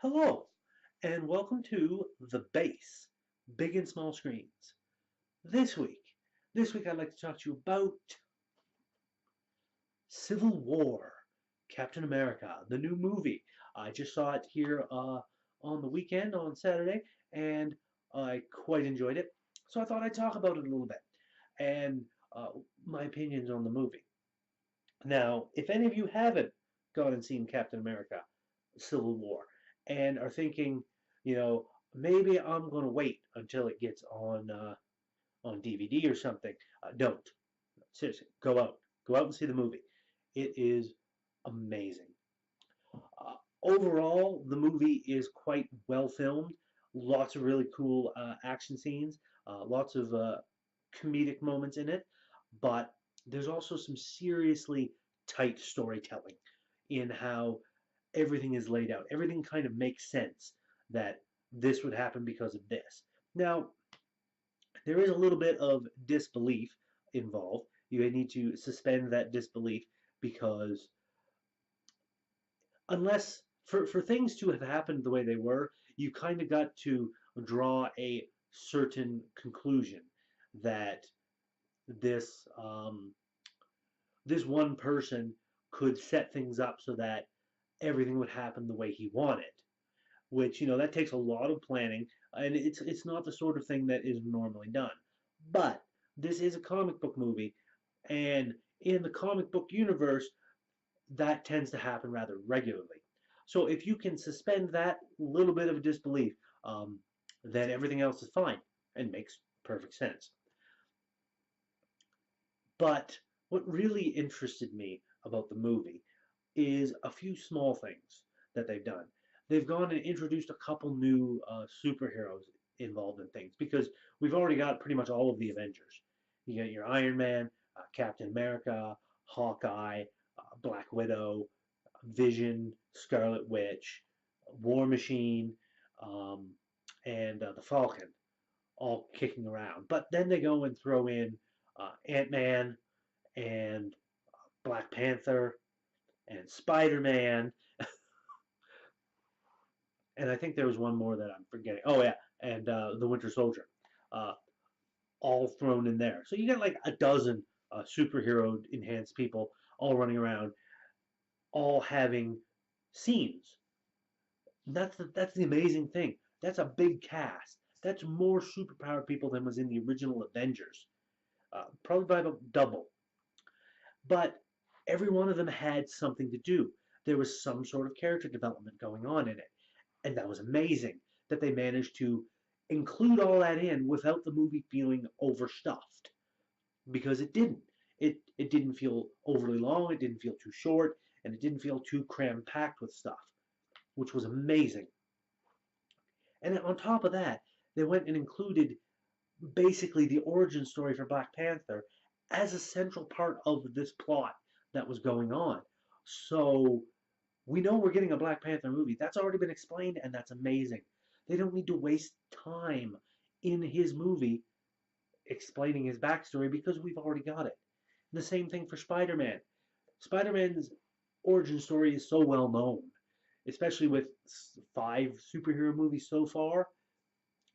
Hello, and welcome to the Base, Big and Small Screens. This week, I'd like to talk to you about Civil War, Captain America, the new movie. I just saw it here on the weekend, on Saturday, and I quite enjoyed it. So I thought I'd talk about it a little bit and my opinions on the movie. Now, if any of you haven't gone and seen Captain America Civil War and are thinking, maybe I'm going to wait until it gets on DVD or something, don't. Seriously, go out and see the movie. It is amazing. Overall, the movie is quite well filmed. Lots of really cool action scenes, lots of comedic moments in it, but there's also some seriously tight storytelling in how everything is laid out. Everything kind of makes sense that this would happen because of this. Now, there is a little bit of disbelief involved. You need to suspend that disbelief because unless for things to have happened the way they were, you kind of got to draw a certain conclusion that this this one person could set things up so that everything would happen the way he wanted. Which that takes a lot of planning, and it's not the sort of thing that is normally done. But this is a comic book movie, and in the comic book universe, that tends to happen rather regularly. So if you can suspend that little bit of disbelief, then everything else is fine and makes perfect sense. But what really interested me about the movie is a few small things that they've done. They've gone and introduced a couple new superheroes involved in things because we've already got pretty much all of the Avengers. You got your Iron Man, Captain America, Hawkeye, Black Widow, Vision, Scarlet Witch, War Machine, um, and the Falcon, all kicking around. But then they go and throw in Ant-Man and Black Panther and Spider-Man, and I think there was one more that I'm forgetting. Oh yeah, and the Winter Soldier, uh, all thrown in there. So you got like a dozen superhero enhanced people all running around, all having scenes. That's the amazing thing. That's a big cast. That's more superpowered people than was in the original Avengers, probably by about double. But every one of them had something to do. There was some sort of character development going on in it. And that was amazing that they managed to include all that in without the movie feeling overstuffed. Because it didn't. It didn't feel overly long, it didn't feel too short, and it didn't feel too cram packed with stuff, which was amazing. And on top of that, they went and included basically the origin story for Black Panther as a central part of this plot that was going on. So we know we're getting a Black Panther movie. That's already been explained, and that's amazing. They don't need to waste time in his movie explaining his backstory because we've already got it. The same thing for Spider-Man. Spider-Man's origin story is so well known, especially with 5 superhero movies so far,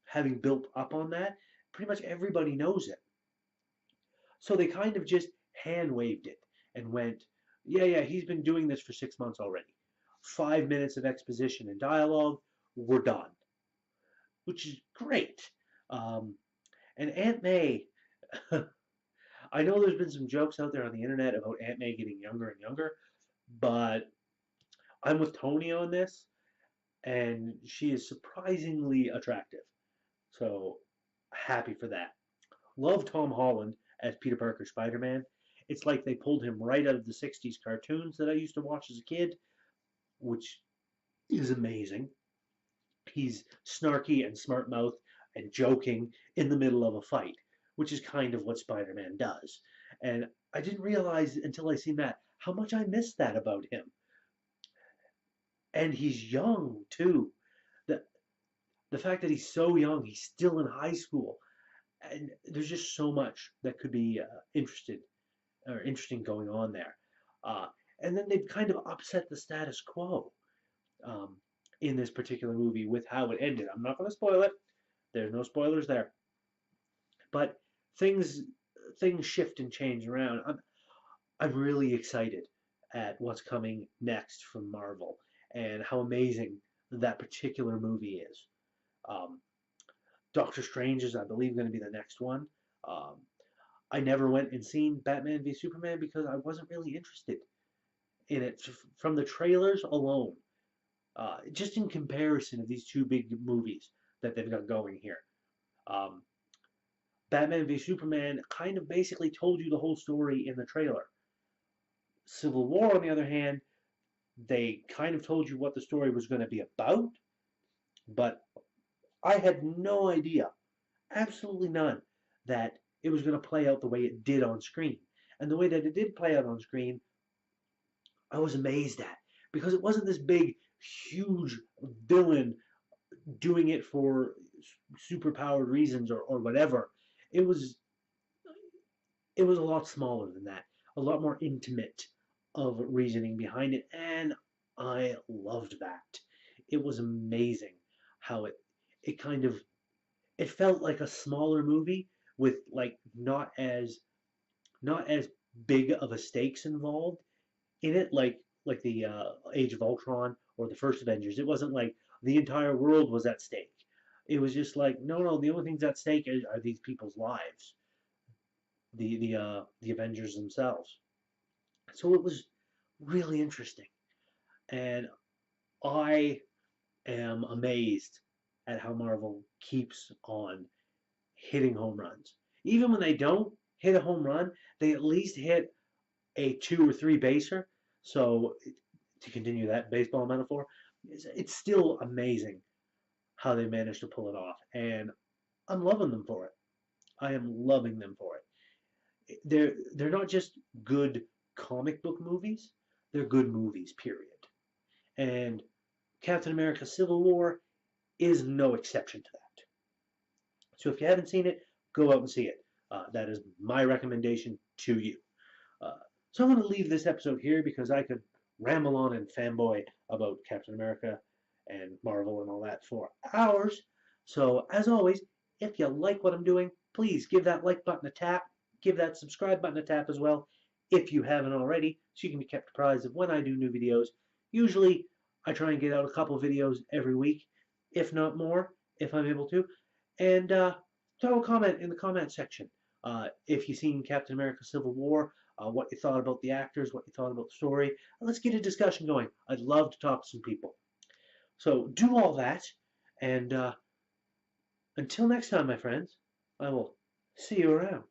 having built up on that. Pretty much everybody knows it. So they kind of just hand waved it and went, yeah, he's been doing this for 6 months already. 5 minutes of exposition and dialogue, we're done, which is great. And Aunt May, I know there's been some jokes out there on the internet about Aunt May getting younger and younger, but I'm with Tony on this, and she is surprisingly attractive. So happy for that. Love Tom Holland as Peter Parker Spider-Man. It's like they pulled him right out of the 60s cartoons that I used to watch as a kid, which is amazing. He's snarky and smart mouthed and joking in the middle of a fight, which is kind of what Spider-Man does. And I didn't realize until I seen that how much I missed that about him. And he's young too. The the fact that he's so young, he's still in high school, and there's just so much that could be interesting going on there. And then they've kind of upset the status quo. Um, in this particular movie with how it ended. I'm not going to spoil it. There's no spoilers there. But things things shift and change around. I'm really excited at what's coming next from Marvel and how amazing that particular movie is. Um, Doctor Strange is, I believe, going to be the next one. Um, I never went and seen Batman v Superman because I wasn't really interested in it from the trailers alone. Just in comparison of these two big movies that they've got going here. Um, Batman v Superman kind of basically told you the whole story in the trailer. Civil War, on the other hand, they kind of told you what the story was going to be about, but I had no idea, absolutely none, that it was going to play out the way it did on screen. And the way that it did play out on screen, I was amazed at because it wasn't this big, huge villain doing it for superpowered reasons or whatever. It was it was a lot smaller than that, a lot more intimate of reasoning behind it, and I loved that. It was amazing how it kind of it felt like a smaller movie with like not as big of a stakes involved in it like the Age of Ultron or the first Avengers. It wasn't like the entire world was at stake. It was just like no, the only things at stake are these people's lives, the Avengers themselves. So it was really interesting, and I am amazed at how Marvel keeps on hitting home runs. Even when they don't hit a home run, they at least hit a two or three baser. So to continue that baseball metaphor, it's still amazing how they managed to pull it off, and I'm loving them for it. I am loving them for it. They're not just good comic book movies; they're good movies. Period. And Captain America: Civil War is no exception to that. So if you haven't seen it, go out and see it. That is my recommendation to you. Uh, so I'm going to leave this episode here because I could ramble on and fanboy about Captain America and Marvel and all that for hours. So as always, if you like what I'm doing, please give that like button a tap. Give that subscribe button a tap as well if you haven't already, so you can be kept apprised of when I do new videos. Usually, I try and get out a couple videos every week, if not more, if I'm able to. And throw a comment in the comment section. If you've seen Captain America Civil War, what you thought about the actors, what you thought about the story. Let's get a discussion going. I'd love to talk to some people. So do all that, and until next time, my friends, I will see you around.